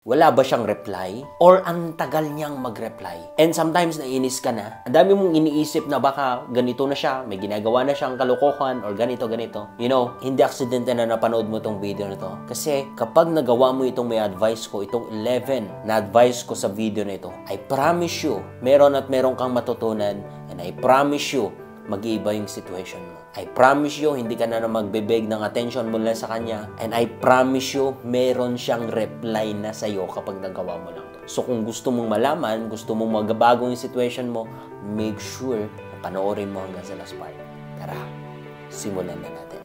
Wala ba siyang reply? Or ang tagal niyang mag-reply? And sometimes nainis ka na. Ang dami mong iniisip na baka ganito na siya, may ginagawa na siyang kalokohan, or ganito. You know, hindi aksidente na napanood mo itong video na ito. Kasi kapag nagawa mo itong may advice ko, itong 11 na advice ko sa video na ito, I promise you, meron kang matutunan, and I promise you, mag-iiba yung situation mo. I promise you, hindi ka na magbebeg ng attention mula sa kanya. And I promise you, meron siyang reply na sa'yo kapag nagawa mo lang to. So kung gusto mong malaman, gusto mong magbago yung situation mo, make sure na panoorin mo hanggang sa last part. Tara, simulan na natin.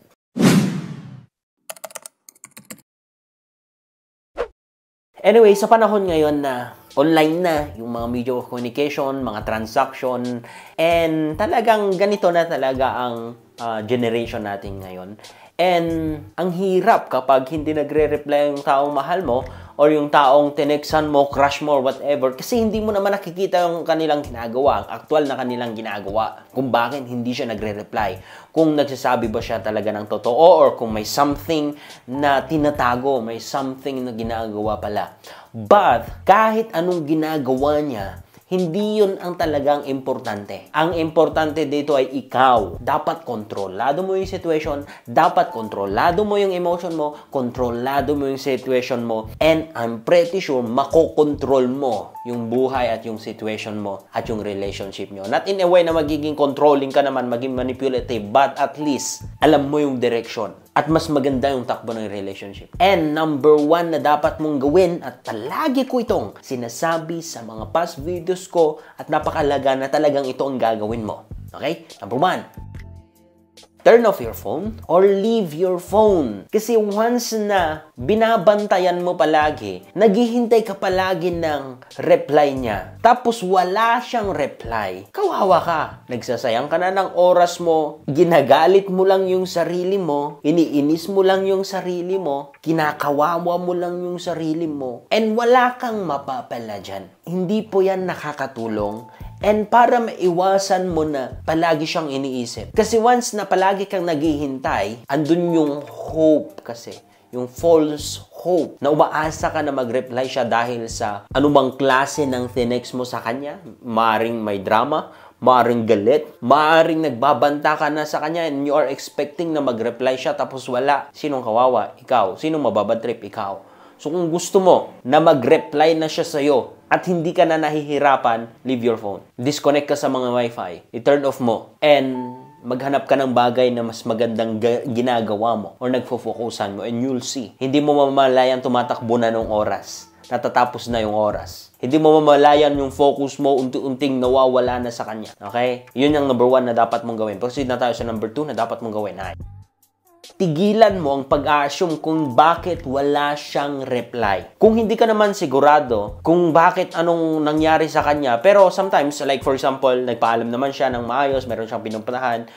Anyway, sa panahon ngayon na online na yung mga media of communication, mga transaction, and talagang ganito na talaga ang generation natin ngayon. And ang hirap kapag hindi nagre-reply yung taong mahal mo or yung taong tinextan mo, crush mo, or whatever, kasi hindi mo naman nakikita yung kanilang ginagawa, ang aktual na kanilang ginagawa, kung bakit hindi siya nagre-reply, kung nagsasabi ba siya talaga ng totoo, or kung may something na tinatago, may something na ginagawa pala. But kahit anong ginagawa niya, hindi yun ang talagang importante. Ang importante dito ay ikaw. Dapat kontrolado mo yung situation, dapat kontrolado mo yung emotion mo, kontrolado mo yung situation mo, and I'm pretty sure makokontrol mo yung buhay at yung situation mo at yung relationship nyo. Not in a way na magiging controlling ka naman, maging manipulative, but at least alam mo yung direction. At mas maganda yung takbo ng relationship. And number 1 na dapat mong gawin, at palagi ko itong sinasabi sa mga past videos ko, at napakalaga na talagang ito ang gagawin mo. Okay? Number 1. Turn off your phone or leave your phone. Kasi once na binabantayan mo palagi, naghihintay ka palagi ng reply niya, tapos wala siyang reply, kawawa ka. Nagsasayang ka na ng oras mo, ginagalit mo lang yung sarili mo, iniinis mo lang yung sarili mo, kinakawawa mo lang yung sarili mo, and wala kang mapapala dyan. Hindi po yan nakakatulong. And para maiwasan mo na palagi siyang iniisip. Kasi once na palagi kang naghihintay, andun yung hope kasi. Yung false hope na umaasa ka na mag-reply siya dahil sa anumang klase ng tinext mo sa kanya. Maaring may drama, maaring galit, maaring nagbabanta ka na sa kanya and you are expecting na mag-reply siya tapos wala. Sinong kawawa? Ikaw. Sinong mababadtrip? Ikaw. So kung gusto mo na mag-reply na siya sa'yo, at hindi ka na nahihirapan, leave your phone. Disconnect ka sa mga wifi. I-turn off mo. And maghanap ka ng bagay na mas magandang ginagawa mo or nagfo-focusan mo and you'll see. Hindi mo mamalayan tumatakbo na ng oras. Natatapos na yung oras. Hindi mo mamalayan yung focus mo unti-unting nawawala na sa kanya. Okay? Yun yung number 1 na dapat mong gawin. Proceed na tayo sa number 2 na dapat mong gawin. Tigilan mo ang pag-assume kung bakit wala siyang reply. Kung hindi ka naman sigurado kung bakit anong nangyari sa kanya, pero sometimes, like for example, nagpaalam naman siya ng maayos, meron siyang pinupuntahan,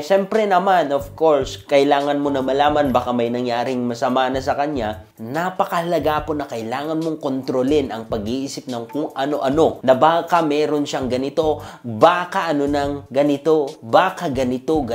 siyempre naman, of course, kailangan mo na malaman baka may nangyaring masama na sa kanya. Napakahalaga po na kailangan mong kontrolin ang pag-iisip ng kung ano-ano, na baka meron siyang ganito, baka ano nang ganito, baka ganito.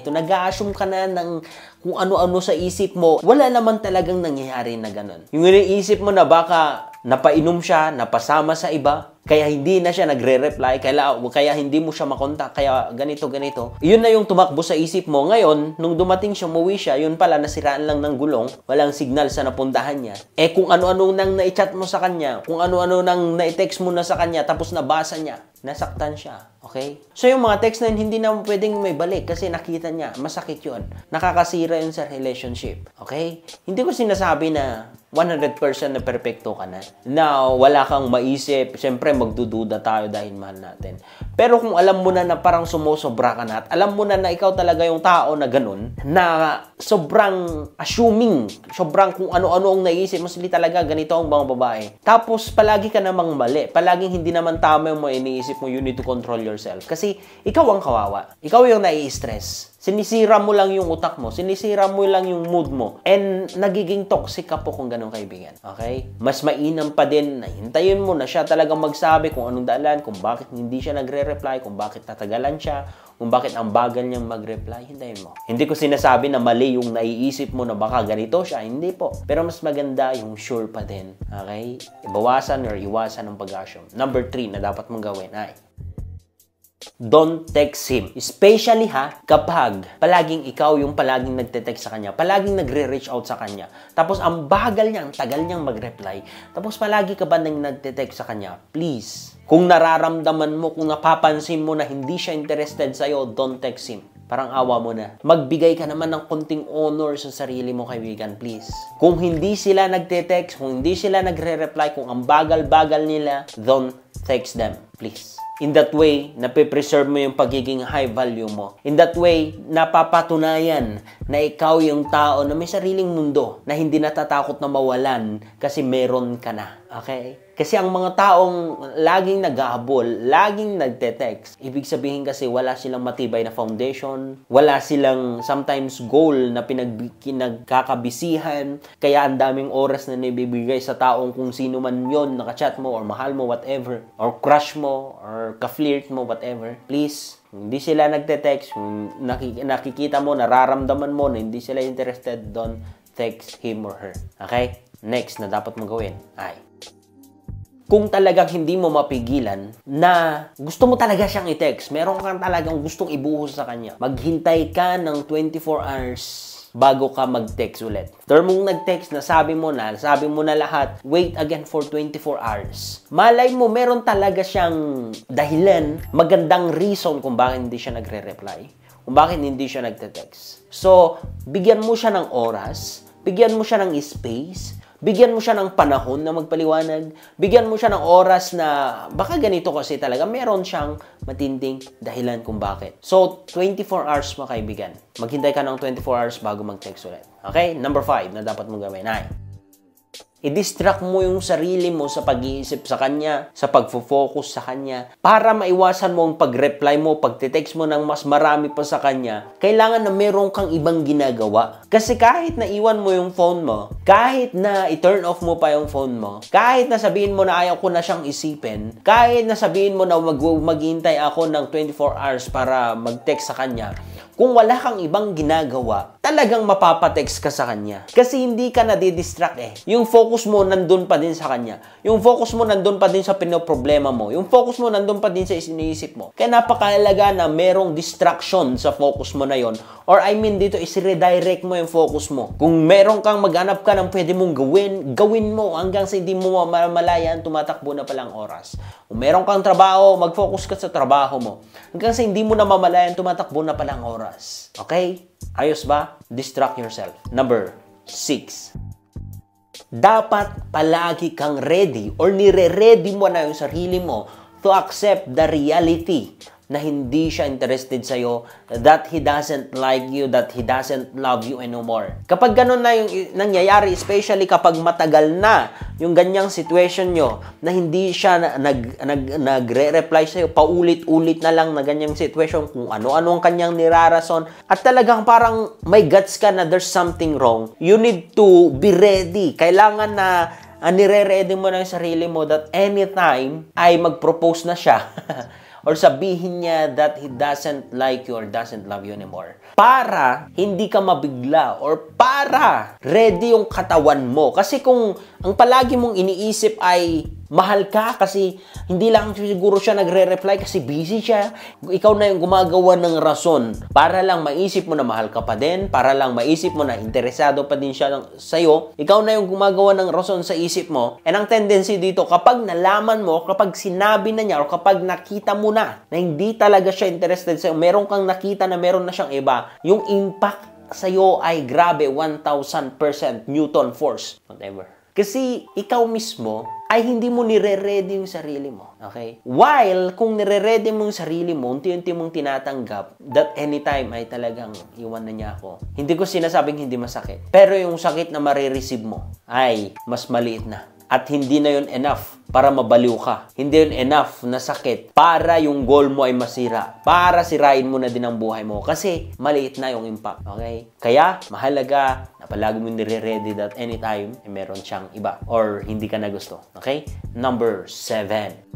Nag-a-assume ka na ng kung ano-ano sa isip mo, wala naman talagang nangyayari na ganun. Yung iniisip mo na baka napainom siya, napasama sa iba, kaya hindi na siya nagre-reply, kaya hindi mo siya makontak, kaya ganito. Yun na yung tumakbo sa isip mo. Ngayon, nung dumating siya, umuwi siya, yun pala, nasiraan lang ng gulong, walang signal sa napuntahan niya. Kung ano-ano nang na-chat mo sa kanya, kung ano-ano nang na-text mo na sa kanya, tapos nabasa niya, nasaktan siya. Okay? So yung mga text na yun, hindi na pwedeng may balik kasi nakita niya, masakit yun. Nakakasira yun sa relationship. Okay? Hindi ko sinasabi na 100% na perfecto ka na. Now, wala kang maisip. Siyempre, magdududa tayo dahil mahal natin. Pero kung alam mo na parang sumusobra ka na at alam mo na ikaw talaga yung tao na ganun, na sobrang assuming, sobrang kung ano-ano ang naisip mo, sila talaga ganito ang mga babae. Tapos, palagi ka namang mali. Palaging hindi naman tama yung mga iniisip mo, you need to control yourself. Kasi, ikaw ang kawawa. Ikaw yung nai-stress. Sinisira mo lang yung utak mo, sinisira mo lang yung mood mo, and nagiging toxic ka po kung ganun, kaibigan. Okay? Mas mainam pa din na hintayin mo na siya talagang magsabi kung anong dahilan, kung bakit hindi siya nagre-reply, kung bakit tatagalan siya, kung bakit ang bagal niyang mag-reply, hintayin mo. Hindi ko sinasabi na mali yung naiisip mo na baka ganito siya, hindi po. Pero mas maganda yung sure pa din. Okay? Ibawasan or iwasan ang pag-assume. Number 3 na dapat mong gawin ay don't text him. Especially kapag palaging ikaw yung palaging nagte-text sa kanya, palaging nagre-reach out sa kanya. Tapos ang bagal niya, ang tagal niyang mag-reply. Tapos palagi ka ba nang nagte-text sa kanya? Please, kung nararamdaman mo, kung napapansin mo na hindi siya interested sa'yo, don't text him. Parang awa mo na. Magbigay ka naman ng konting honor sa sarili mo, kaibigan, please. Kung hindi sila nagte-text, kung hindi sila nagre-reply, kung ang bagal-bagal nila, don't text them, please. In that way, nape-preserve mo yung pagiging high value mo. In that way, napapatunayan na ikaw yung tao na may sariling mundo, na hindi natatakot na mawalan kasi meron ka na. Okay? Kasi ang mga taong laging nag-ahabol, laging nagte-text, ibig sabihin kasi wala silang matibay na foundation, wala silang sometimes goal na pinagkakabisihan, kaya ang daming oras na nibibigay sa taong kung sino man yon, nakachat mo or mahal mo, whatever, or crush mo, or ka-flirt mo, whatever. Please, hindi sila nagte-text, nakikita mo, nararamdaman mo na hindi sila interested, don't text him or her. Okay? Next na dapat mong gawin ay kung talagang hindi mo mapigilan na gusto mo talaga siyang i-text, meron kang talagang gustong ibuhos sa kanya, maghintay ka ng 24 hours bago ka mag-text ulit. After mong nag-text, nasabi mo na lahat, wait again for 24 hours. Malay mo, meron talaga siyang dahilan, magandang reason kung bakit hindi siya nagre-reply, kung bakit hindi siya nagte-text. So, bigyan mo siya ng oras, bigyan mo siya ng space, bigyan mo siya ng panahon na magpaliwanag. Bigyan mo siya ng oras na baka ganito kasi talaga meron siyang matinding dahilan kung bakit. So, 24 hours mga kaibigan. Maghintay ka ng 24 hours bago mag-text ulit. Okay? Number 5 na dapat mong gawin ay i-distract mo yung sarili mo sa pag-iisip sa kanya, sa pag-focus sa kanya, para maiwasan mo ang pag-reply mo, pag-text mo ng mas marami pa sa kanya. Kailangan na meron kang ibang ginagawa. Kasi kahit na iwan mo yung phone mo, kahit na i-turn off mo pa yung phone mo, kahit na sabihin mo na ayaw ko na siyang isipin, kahit na sabihin mo na maghintay ako ng 24 hours para mag-text sa kanya, kung wala kang ibang ginagawa, talagang mapapatext ka sa kanya. Kasi hindi ka nadidistract eh. Yung focus mo nandun pa din sa kanya. Yung focus mo nandun pa din sa pinoproblema mo. Yung focus mo nandun pa din sa iniisip mo. Kaya napakahalaga na merong distraction sa focus mo na yon. Or I mean dito is redirect mo yung focus mo. Kung meron kang maghanap ka ng pwede mong gawin mo hanggang sa hindi mo mamalayan, tumatakbo na palang oras. Kung meron kang trabaho, mag-focus ka sa trabaho mo. Hanggang sa hindi mo na mamalayan, tumatakbo na palang oras. Okay? Ayos ba? Distract yourself. Number 6. Dapat palagi kang ready or nire-ready mo na yung sarili mo to accept the reality na hindi siya interested sa'yo, that he doesn't like you, that he doesn't love you anymore. Kapag ganun na yung nangyayari, especially kapag matagal na yung ganyang situation nyo, na hindi siya nagre-reply sa'yo, paulit-ulit na lang na ganyang situation, kung ano-ano ang kanyang nirarason, at talagang parang may guts ka na there's something wrong, you need to be ready. Kailangan na nire-ready mo na yung sarili mo that anytime ay mag-propose na siya, or sabihin niya that he doesn't like you or doesn't love you anymore. Para hindi ka mabigla or para ready yung katawan mo. Kasi kung ang palagi mong iniisip ay mahal ka kasi hindi lang siguro siya nagre-reply kasi busy siya, ikaw na yung gumagawa ng rason para lang maisip mo na mahal ka pa din, para lang maisip mo na interesado pa din siya sa'yo, ikaw na yung gumagawa ng rason sa isip mo. And ang tendency dito, kapag nalaman mo, kapag sinabi na niya, o kapag nakita mo na hindi talaga siya interested sa'yo, meron kang nakita na meron na siyang iba, yung impact sa'yo ay grabe, 1,000% Newton force, whatever. Kasi ikaw mismo ay hindi mo nire-ready yung sarili mo. Okay? While kung nire-ready mo yung sarili mo, unti-unti mong tinatanggap that anytime ay talagang iwan na niya ako. Hindi ko sinasabing hindi masakit. Pero yung sakit na marireceive mo ay mas maliit na. At hindi na yun enough para mabaliw ka. Hindi yun enough na sakit para yung goal mo ay masira. Para sirain mo na din ang buhay mo. Kasi maliit na yung impact. Okay? Kaya, mahalaga na palagi mo nire-ready that anytime meron siyang iba or hindi ka na gusto. Okay? Number 7.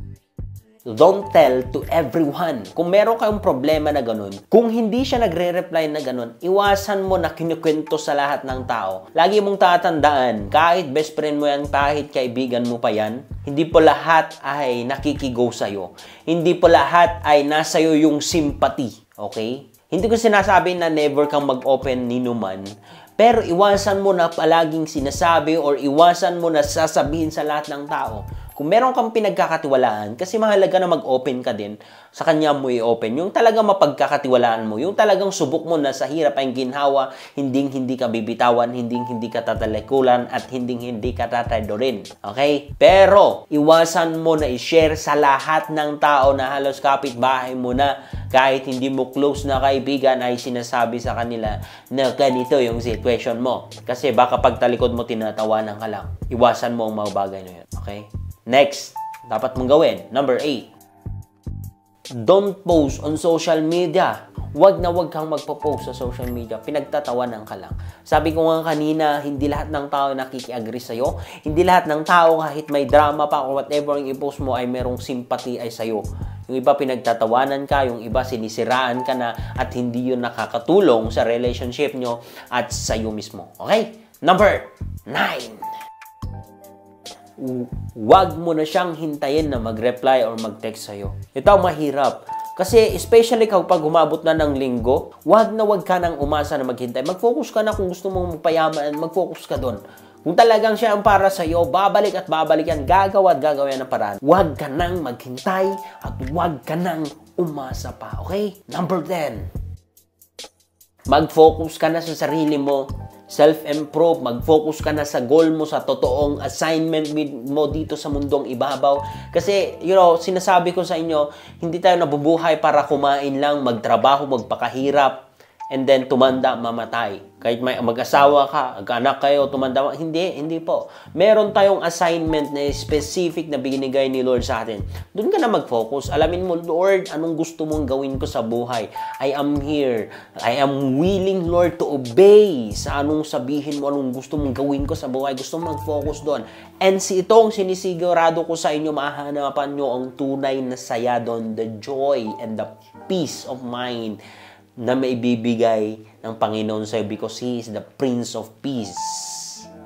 Don't tell to everyone. Kung meron kayong problema na ganun, kung hindi siya nagre-reply na ganun, iwasan mo na kinukwento sa lahat ng tao. Lagi mong tatandaan, kahit best friend mo yan, kahit kaibigan mo pa yan, hindi po lahat ay nakikigo sa'yo. Hindi po lahat ay nasa'yo yung sympathy. Okay? Hindi ko sinasabi na never kang mag-open ni numan, pero iwasan mo na palaging sinasabi or iwasan mo na sasabihin sa lahat ng tao. Kung meron kang pinagkakatiwalaan, kasi mahalaga na mag-open ka din, sa kanya mo i-open. Yung talagang mapagkakatiwalaan mo, yung talagang subok mo na sa hirap ay ginhawa, hindi ka bibitawan, hindi ka tatalikulan, at hindi ka tatadorin. Okay? Pero, iwasan mo na i-share sa lahat ng tao na halos kapitbahay mo na kahit hindi mo close na kaibigan ay sinasabi sa kanila na ganito yung situation mo. Kasi baka pagtalikod mo, tinatawanan ka lang. Iwasan mo ang mga bagay na yun. Okay? Next, dapat mong gawin. Number 8. Don't post on social media. Wag kang magpo-post sa social media. Pinagtatawanan ka lang. Sabi ko nga kanina, hindi lahat ng tao nakiki-agree sa'yo. Hindi lahat ng tao kahit may drama pa or whatever ang i-post mo ay merong sympathy ay sa'yo. Yung iba pinagtatawanan ka, yung iba sinisiraan ka na at hindi yun nakakatulong sa relationship nyo at sa'yo mismo. Okay? Number 9. Wag mo na siyang hintayin na mag-reply or mag-text sa'yo. Ito ang mahirap. Kasi especially kapag umabot na ng linggo, wag ka nang umasa na maghintay. Mag-focus ka na kung gusto mong magpayaman, mag-focus ka doon. Kung talagang siya ang para sa'yo, babalik at babalik yan, gagawa ng paraan. Wag ka nang maghintay at wag ka nang umasa pa. Okay? Number 10. Mag-focus ka na sa sarili mo. Self-improve, mag-focus ka na sa goal mo, sa totoong assignment mo dito sa mundong ibabaw. Kasi, sinasabi ko sa inyo, hindi tayo nabubuhay para kumain lang, magtrabaho, magpakahirap, and then tumanda, mamatay. Kahit may mag-asawa ka, mag-anak kayo, tumanda, hindi po. Meron tayong assignment na specific na binigay ni Lord sa atin. Doon ka na mag-focus. Alamin mo, Lord, anong gusto mong gawin ko sa buhay? I am here. I am willing, Lord, to obey sa anong sabihin mo, anong gusto mong gawin ko sa buhay. Gusto mong mag-focus doon. And itong sinisigurado ko sa inyo, mahanapan nyo ang tunay na saya doon, the joy and the peace of mind na maibibigay ng Panginoon sa'yo because He is the Prince of Peace.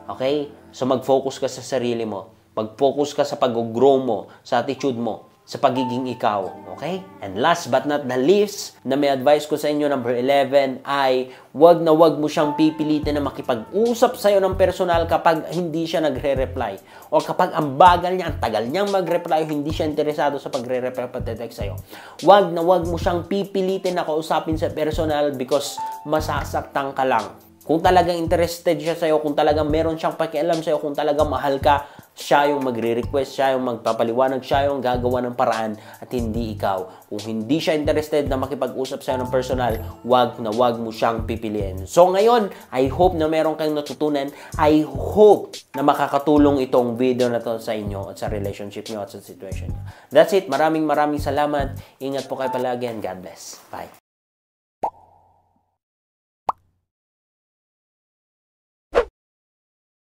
Okay? So mag-focus ka sa sarili mo. Mag-focus ka sa pag-grow mo, sa attitude mo, sa pagiging ikaw. Okay? And last but not the least, na may advice ko sa inyo, number 11, ay wag mo siyang pipilitin na makipag-usap sa'yo ng personal kapag hindi siya nagre-reply. O kapag ang bagal niya, ang tagal niyang mag-reply, hindi siya interesado sa pagre-reply pag-text sa'yo. Wag mo siyang pipilitin na kausapin sa personal because masasaktan ka lang. Kung talagang interested siya sa'yo, kung talagang meron siyang pakialam sa'yo, kung talagang mahal ka, siya yung magre-request, siya yung magpapaliwanag, siya yung gagawa ng paraan at hindi ikaw. Kung hindi siya interested na makipag-usap sa'yo ng personal, wag mo siyang pipiliin. So ngayon, I hope na meron kayong natutunan. I hope na makakatulong itong video na to sa inyo at sa relationship nyo at sa situation nyo. That's it. Maraming salamat. Ingat po kayo palagi and God bless. Bye.